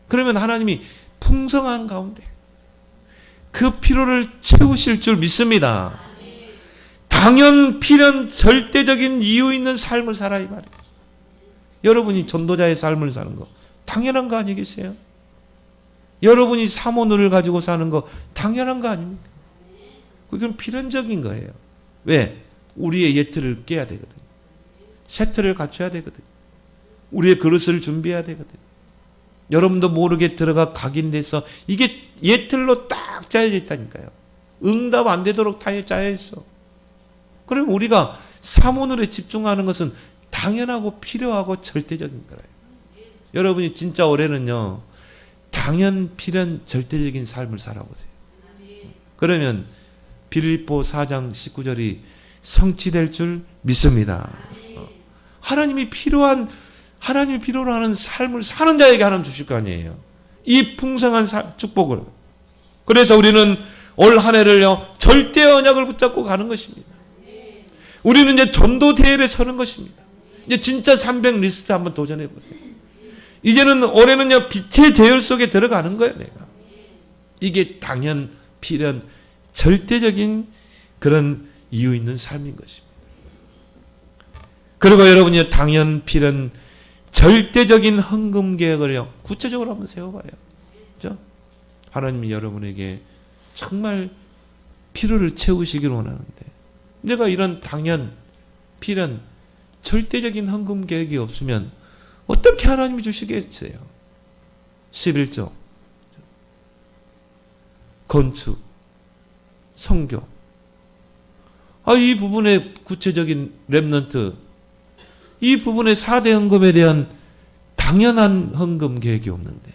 S1: 그러면 하나님이 풍성한 가운데 그 필요를 채우실 줄 믿습니다. 당연, 필연, 절대적인 이유 있는 삶을 살아, 이 말이에요. 여러분이 전도자의 삶을 사는 거 당연한 거 아니겠어요? 여러분이 사모늘을 가지고 사는 거 당연한 거 아닙니까? 그건 필연적인 거예요. 왜? 우리의 예틀을 깨야 되거든. 세트를 갖춰야 되거든. 우리의 그릇을 준비해야 되거든. 여러분도 모르게 들어가 각인돼서 이게 예틀로 딱 짜여져 있다니까요. 응답 안 되도록 다 짜여 있어. 그럼 우리가 사모늘에 집중하는 것은 당연하고 필요하고 절대적인 거예요. 여러분이 진짜 올해는요, 당연, 필연, 절대적인 삶을 살아보세요. 그러면 빌립보 4장 19절이 성취될 줄 믿습니다. 하나님이 필요로 하는 삶을 사는 자에게 하나님 주실 거 아니에요. 이 풍성한 축복을. 그래서 우리는 올 한 해를요, 절대 언약을 붙잡고 가는 것입니다. 우리는 이제 전도 대회에 서는 것입니다. 이제 진짜 300 리스트 한번 도전해 보세요. 이제는 올해는요, 빛의 대열 속에 들어가는 거예요, 내가. 이게 당연, 필연, 절대적인 그런 이유 있는 삶인 것입니다. 그리고 여러분이 당연, 필연, 절대적인 헌금 계획을요, 구체적으로 한번 세워봐요. 그죠? 하나님이 여러분에게 정말 필요를 채우시길 원하는데, 내가 이런 당연, 필연, 절대적인 헌금 계획이 없으면 어떻게 하나님이 주시겠어요? 11조, 건축, 선교. 이 부분의 구체적인 렘넌트, 이 부분의 4대 헌금에 대한 당연한 헌금 계획이 없는데,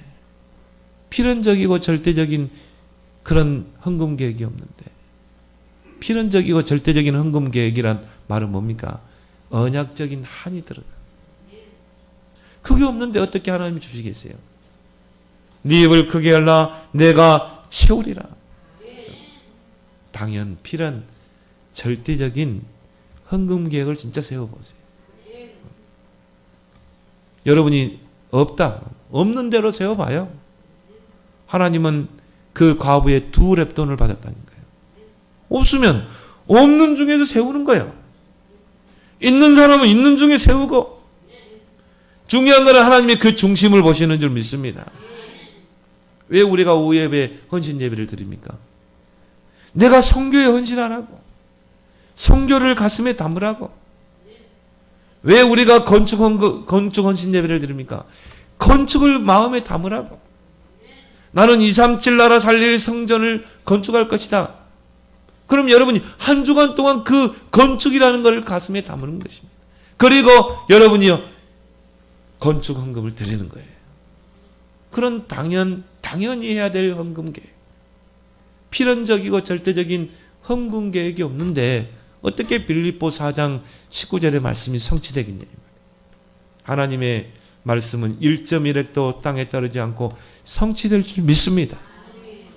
S1: 필연적이고 절대적인 그런 헌금 계획이 없는데, 필연적이고 절대적인 헌금 계획이란 말은 뭡니까? 언약적인 한이 들어가. 그게 없는데 어떻게 하나님이 주시겠어요? 네 입을 크게 열라 내가 채우리라. 당연, 필연, 절대적인 헌금 계획을 진짜 세워보세요. 여러분이 없는 대로 세워봐요. 하나님은 그 과부의 2렙돈을 받았다는 거예요. 없으면 없는 중에서 세우는 거예요. 있는 사람은 있는 중에 세우고, 중요한 것은 하나님이 그 중심을 보시는 줄 믿습니다. 왜 우리가 오후 예배, 헌신 예배를 드립니까? 내가 선교에 헌신하라고, 선교를 가슴에 담으라고. 왜 우리가 건축 헌신 예배를 드립니까? 건축을 마음에 담으라고. 나는 237 나라 살릴 성전을 건축할 것이다. 그럼 여러분이 한 주간 동안 그 건축이라는 걸 가슴에 담는 것입니다. 그리고 여러분이요, 건축 헌금을 드리는 거예요. 그런 당연히 해야 될 헌금 계획. 필연적이고 절대적인 헌금 계획이 없는데 어떻게 빌립보 4장 19절의 말씀이 성취되겠냐. 하나님의 말씀은 1.1획도 땅에 떨어지지 않고 성취될 줄 믿습니다.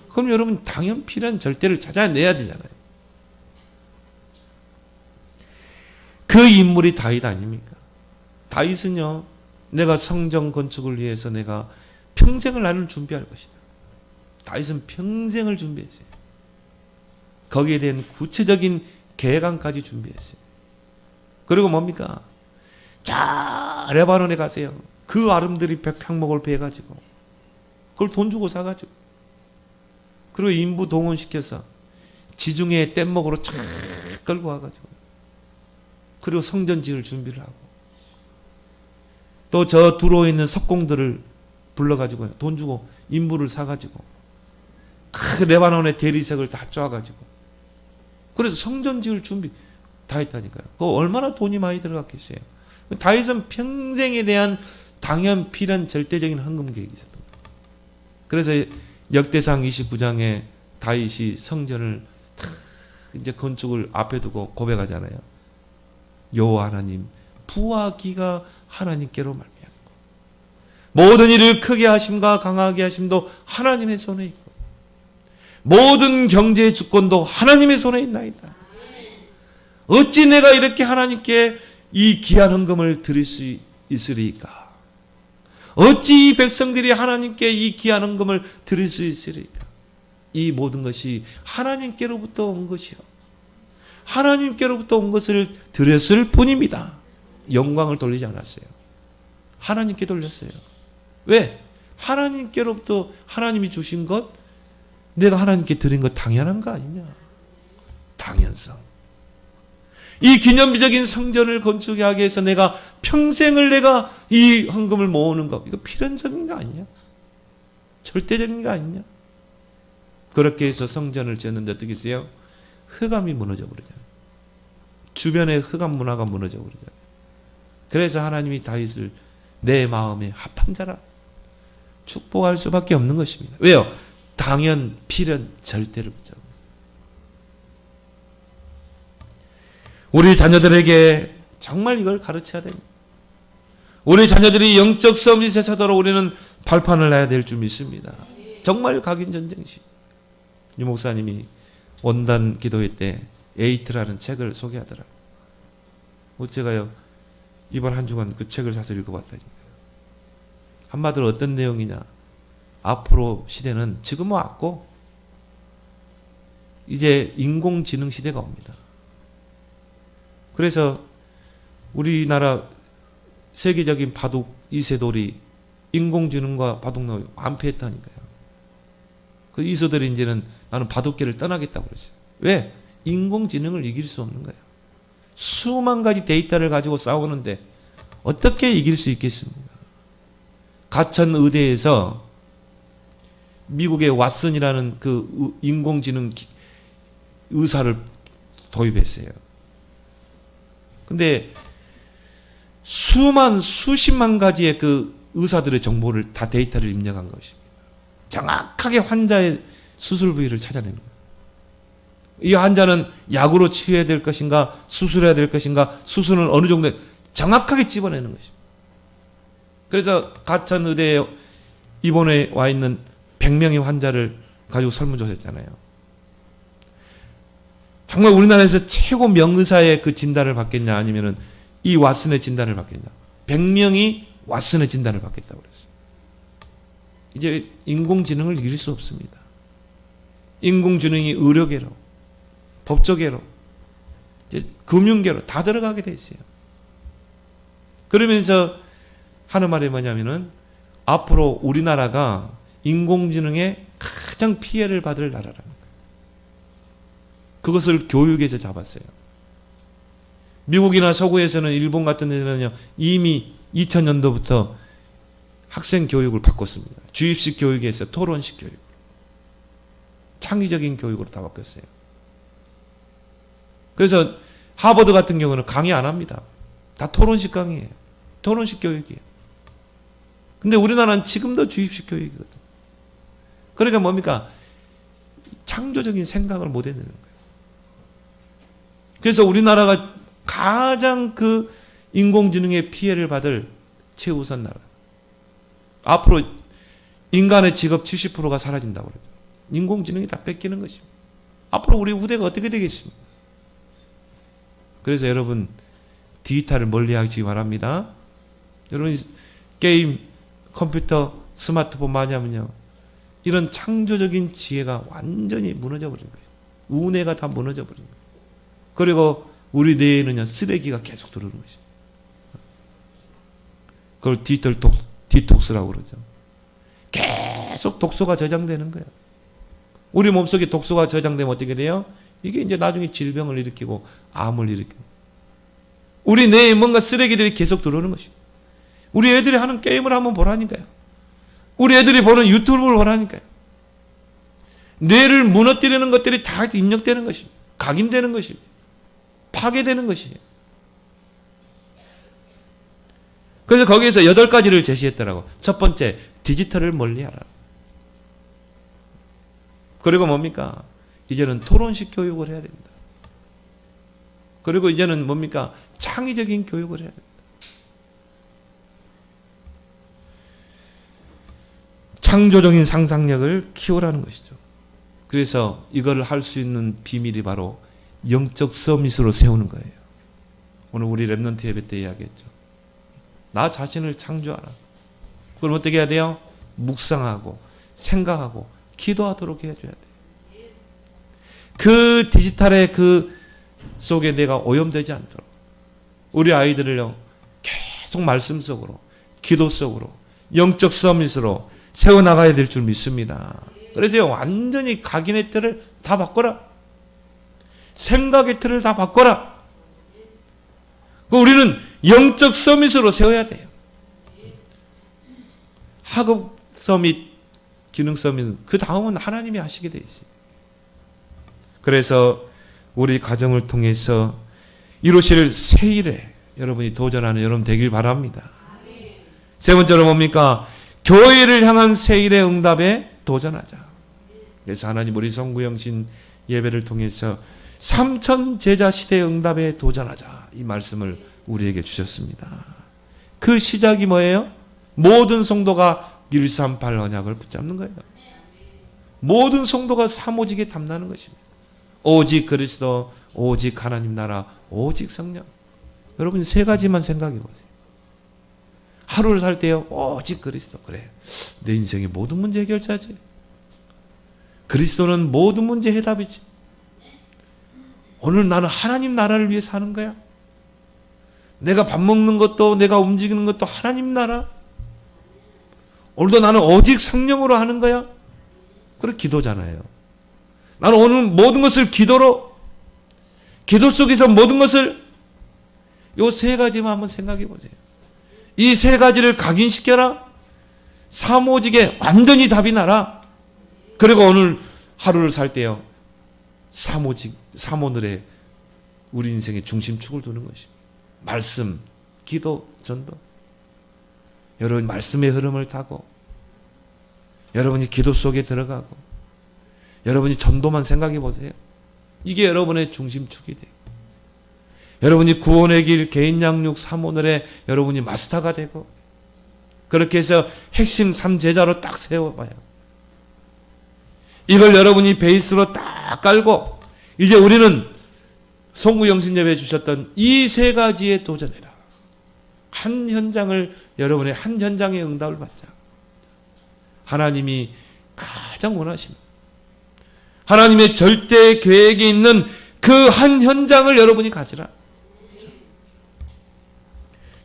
S1: 그럼 여러분 당연 필요한 절대를 찾아내야 되잖아요. 그 인물이 다윗 아닙니까? 다윗은요, 내가 성전 건축을 위해서 내가 평생을 나는 준비할 것이다. 다윗은 평생을 준비했어요. 거기에 대한 구체적인 계획안까지 준비했어요. 그리고 뭡니까? 자, 레바논에 가세요. 그 아름드리 백향목을 베가지고 그걸 돈 주고 사가지고 그리고 인부 동원시켜서 지중해 뗏목으로 쫙 끌고 와가지고 그리고 성전 지을 준비를 하고 또 저 두로에 있는 석공들을 불러가지고 돈 주고 인부를 사가지고 그 레바논의 대리석을 다 쪼아가지고 그래서 성전 지을 준비 다 했다니까요. 그거 얼마나 돈이 많이 들어갔겠어요. 다윗은 평생에 대한 당연 필연 절대적인 헌금 계획이 있었던 거예요. 그래서 역대상 29장에 다윗이 성전을 탁 이제 건축을 앞에 두고 고백하잖아요. 여호와 하나님 부와 기가 하나님께로 말미암고 모든 일을 크게 하심과 강하게 하심도 하나님의 손에 있고 모든 경제의 주권도 하나님의 손에 있나이다. 어찌 내가 이렇게 하나님께 이 귀한 헌금을 드릴 수 있으리까? 어찌 이 백성들이 하나님께 이 귀한 헌금을 드릴 수 있으리까? 이 모든 것이 하나님께로부터 온 것이요. 하나님께로부터 온 것을 드렸을 뿐입니다. 영광을 돌리지 않았어요. 하나님께 돌렸어요. 왜? 하나님께로부터 하나님이 주신 것, 내가 하나님께 드린 것 당연한 거 아니냐? 당연성. 이 기념비적인 성전을 건축하기 위해서 내가 평생을 내가 이 헌금을 모으는 것, 이거 필연적인 거 아니냐? 절대적인 거 아니냐? 그렇게 해서 성전을 지었는데 어떻게 했어요? 흑암이 무너져 버리잖아요. 주변의 흑암 문화가 무너져 버리잖아요. 그래서 하나님이 다윗을 내 마음에 합한 자라 축복할 수밖에 없는 것입니다. 왜요? 당연, 필연, 절대를 붙잡고. 우리 자녀들에게 정말 이걸 가르쳐야 됩니다. 우리 자녀들이 영적 서밋에 서도록 우리는 발판을 놔야 될 줄 믿습니다. 정말 각인전쟁시. 유 목사님이 원단 기도회 때 에이트라는 책을 소개하더라고요. 제가요 이번 한 주간 그 책을 사서 읽어봤다니까요. 한마디로 어떤 내용이냐? 앞으로 시대는 지금은 왔고 이제 인공지능 시대가 옵니다. 그래서 우리나라 세계적인 바둑 이세돌이 인공지능과 바둑로 완패했다니까요. 그 이세돌이 이제는 나는 바둑계를 떠나겠다고 그랬어요. 왜? 인공지능을 이길 수 없는 거예요. 수만 가지 데이터를 가지고 싸우는데 어떻게 이길 수 있겠습니까? 가천 의대에서 미국의 왓슨이라는 그 인공지능 의사를 도입했어요. 근데 수십만 가지의 그 의사들의 정보를 다 데이터를 입력한 것입니다. 정확하게 환자의 수술 부위를 찾아내는 거예요. 이 환자는 약으로 치료해야 될 것인가, 수술해야 될 것인가, 수술은 어느 정도 정확하게 집어내는 것입니다. 그래서 가천 의대에 입원해 와 있는 100명의 환자를 가지고 설문조사했잖아요. 정말 우리나라에서 최고 명의사의 그 진단을 받겠냐, 아니면은 이 왓슨의 진단을 받겠냐. 100명이 왓슨의 진단을 받겠다고 그랬어요. 이제 인공지능을 이길 수 없습니다. 인공지능이 의료계로, 법조계로, 이제 금융계로 다 들어가게 돼 있어요. 그러면서 하는 말이 뭐냐면은 앞으로 우리나라가 인공지능에 가장 피해를 받을 나라라는 거예요. 그것을 교육에서 잡았어요. 미국이나 서구에서는, 일본 같은 데서는요, 이미 2000년도부터 학생 교육을 바꿨습니다. 주입식 교육에서 토론식 교육. 창의적인 교육으로 다 바뀌었어요. 그래서 하버드 같은 경우는 강의 안 합니다. 다 토론식 강의예요. 토론식 교육이에요. 근데 우리나라는 지금도 주입식 교육이거든. 그러니까 뭡니까? 창조적인 생각을 못 해내는 거예요. 그래서 우리나라가 가장 그 인공지능의 피해를 받을 최우선 나라. 앞으로 인간의 직업 70%가 사라진다고 그러죠. 인공지능이 다 뺏기는 것입니다. 앞으로 우리 후대가 어떻게 되겠습니까? 그래서 여러분 디지털을 멀리하시기 바랍니다. 여러분 게임, 컴퓨터, 스마트폰 많이 하면요. 이런 창조적인 지혜가 완전히 무너져 버린 거예요. 우뇌가 다 무너져 버린 거예요. 그리고 우리 뇌에는요 쓰레기가 계속 들어오는 것입니다. 그걸 디지털 디톡스라고 그러죠. 계속 독소가 저장되는 거예요. 우리 몸속에 독소가 저장되면 어떻게 돼요? 이게 이제 나중에 질병을 일으키고 암을 일으키고. 우리 뇌에 뭔가 쓰레기들이 계속 들어오는 것입니다. 우리 애들이 하는 게임을 한번 보라니까요. 우리 애들이 보는 유튜브를 보라니까요. 뇌를 무너뜨리는 것들이 다 입력되는 것입니다. 각인되는 것입니다. 파괴되는 것이에요. 그래서 거기에서 8가지를 제시했더라고. 첫 번째, 디지털을 멀리하라. 그리고 뭡니까? 이제는 토론식 교육을 해야 됩니다. 그리고 이제는 뭡니까? 창의적인 교육을 해야 됩니다. 창조적인 상상력을 키우라는 것이죠. 그래서 이걸 할 수 있는 비밀이 바로 영적 서밋으로 세우는 거예요. 오늘 우리 랩넌트 예배 때 이야기했죠. 나 자신을 창조하라. 그럼 어떻게 해야 돼요? 묵상하고 생각하고 기도하도록 해줘야 돼요. 그 디지털의 그 속에 내가 오염되지 않도록 우리 아이들을요 계속 말씀 속으로 기도 속으로 영적 서밋으로 세워나가야 될 줄 믿습니다. 그래서 완전히 각인의 틀을 다 바꿔라. 생각의 틀을 다 바꿔라. 우리는 영적 서밋으로 세워야 돼요. 학업 서밋, 기능 서밋, 그 다음은 하나님이 하시게 돼 있어요. 그래서 우리 가정을 통해서 이루실 새 일에 여러분이 도전하는 여러분 되길 바랍니다. 세 번째로 뭡니까? 교회를 향한 새 일의 응답에 도전하자. 그래서 하나님 우리 송구영신 예배를 통해서 3000 제자 시대의 응답에 도전하자. 이 말씀을 우리에게 주셨습니다. 그 시작이 뭐예요? 모든 성도가 138 언약을 붙잡는 거예요. 모든 성도가 사모직에 담나는 것입니다. 오직 그리스도, 오직 하나님 나라, 오직 성령. 여러분 세 가지만 생각해 보세요. 하루를 살 때요. 오직 그리스도. 그래. 내 인생의 모든 문제 해결자지. 그리스도는 모든 문제 해답이지. 오늘 나는 하나님 나라를 위해 사는 거야. 내가 밥 먹는 것도 내가 움직이는 것도 하나님 나라. 오늘도 나는 오직 성령으로 하는 거야. 그래 기도잖아요. 나는 오늘 모든 것을 기도로 기도 속에서 모든 것을 요 세 가지만 한번 생각해 보세요. 이 세 가지를 각인시켜라. 사모직에 완전히 답이 나라. 그리고 오늘 하루를 살 때요. 사모늘에 우리 인생의 중심축을 두는 것입니다. 말씀, 기도, 전도. 여러분 말씀의 흐름을 타고 여러분이 기도 속에 들어가고 여러분이 전도만 생각해 보세요. 이게 여러분의 중심축이 돼요. 여러분이 구원의 길, 개인 양육, 사모늘에 여러분이 마스터가 되고 그렇게 해서 핵심 3제자로 딱 세워봐요. 이걸 여러분이 베이스로 딱 깔고 이제 우리는 송구영신예배에 주셨던 이 세 가지에 도전해라. 한 현장을 여러분의 한 현장의 응답을 받자. 하나님이 가장 원하시는 하나님의 절대 계획에 있는 그 한 현장을 여러분이 가지라.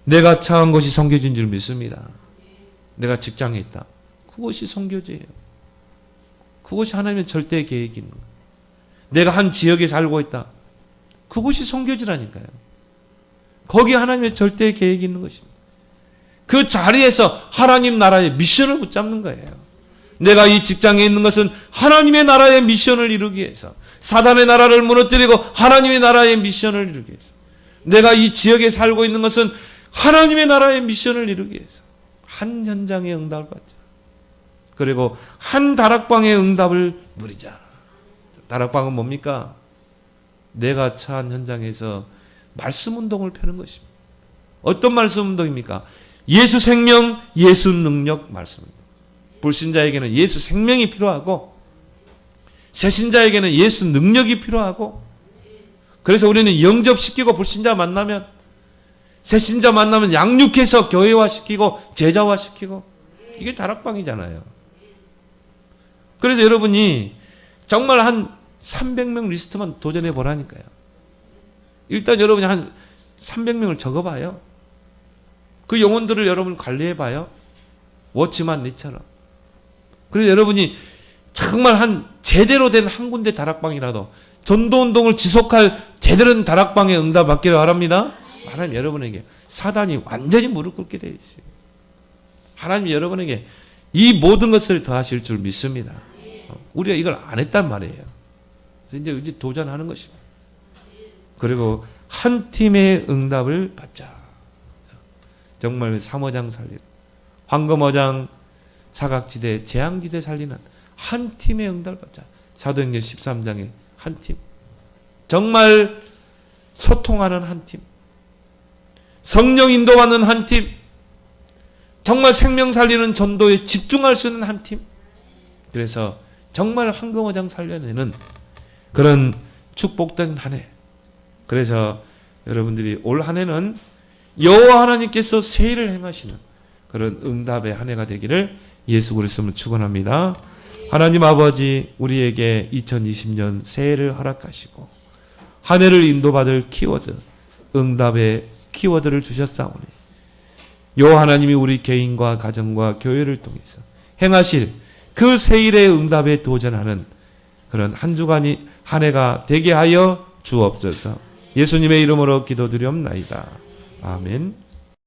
S1: 내가 처한 것이 선교지인 줄 믿습니다. 내가 직장에 있다. 그것이 선교지예요. 그것이 하나님의 절대 계획이 있는 거예요. 내가 한 지역에 살고 있다. 그것이 선교지라니까요. 거기에 하나님의 절대 계획이 있는 것입니다. 그 자리에서 하나님 나라의 미션을 붙잡는 거예요. 내가 이 직장에 있는 것은 하나님의 나라의 미션을 이루기 위해서, 사단의 나라를 무너뜨리고 하나님의 나라의 미션을 이루기 위해서, 내가 이 지역에 살고 있는 것은 하나님의 나라의 미션을 이루기 위해서, 한 현장의 응답을 받자. 그리고 한 다락방의 응답을 누리자. 다락방은 뭡니까? 내가 처한 현장에서 말씀 운동을 펴는 것입니다. 어떤 말씀 운동입니까? 예수 생명, 예수 능력 말씀 운동. 불신자에게는 예수 생명이 필요하고 새신자에게는 예수 능력이 필요하고, 그래서 우리는 영접시키고 불신자 만나면, 새신자 만나면 양육해서 교회화시키고 제자화시키고, 이게 다락방이잖아요. 그래서 여러분이 정말 한 300명 리스트만 도전해 보라니까요. 일단 여러분이 한 300명을 적어봐요. 그 영혼들을 여러분 관리해봐요. 워치만 니처럼. 그래서 여러분이 정말 한 제대로 된 한 군데 다락방이라도 전도운동을 지속할 제대로 된 다락방에 응답 받기를 바랍니다. 하나님 여러분에게 사단이 완전히 무릎 꿇게 되어 있어요. 하나님 여러분에게 이 모든 것을 더하실 줄 믿습니다. 우리가 이걸 안 했단 말이에요. 그래서 이제 도전하는 것입니다. 그리고 한 팀의 응답을 받자. 정말 삼어장 살리는, 황금어장, 사각지대, 재앙지대 살리는 한 팀의 응답을 받자. 사도행전 13장에 한 팀. 정말 소통하는 한 팀. 성령 인도받는 한 팀. 정말 생명 살리는 전도에 집중할 수 있는 한 팀. 그래서 정말 황금어장 살려내는 그런 축복된 한 해. 그래서 여러분들이 올 한 해는 여호와 하나님께서 세일을 행하시는 그런 응답의 한 해가 되기를 예수 그리스도로 축원합니다. 하나님 아버지, 우리에게 2020년 새해를 허락하시고 한 해를 인도받을 키워드, 응답의 키워드를 주셨사오니 여호와 하나님이 우리 개인과 가정과 교회를 통해서 행하실 그 세일의 응답에 도전하는 그런 한 주간이 한 해가 되게 하여 주옵소서. 예수님의 이름으로 기도드리옵나이다. 아멘.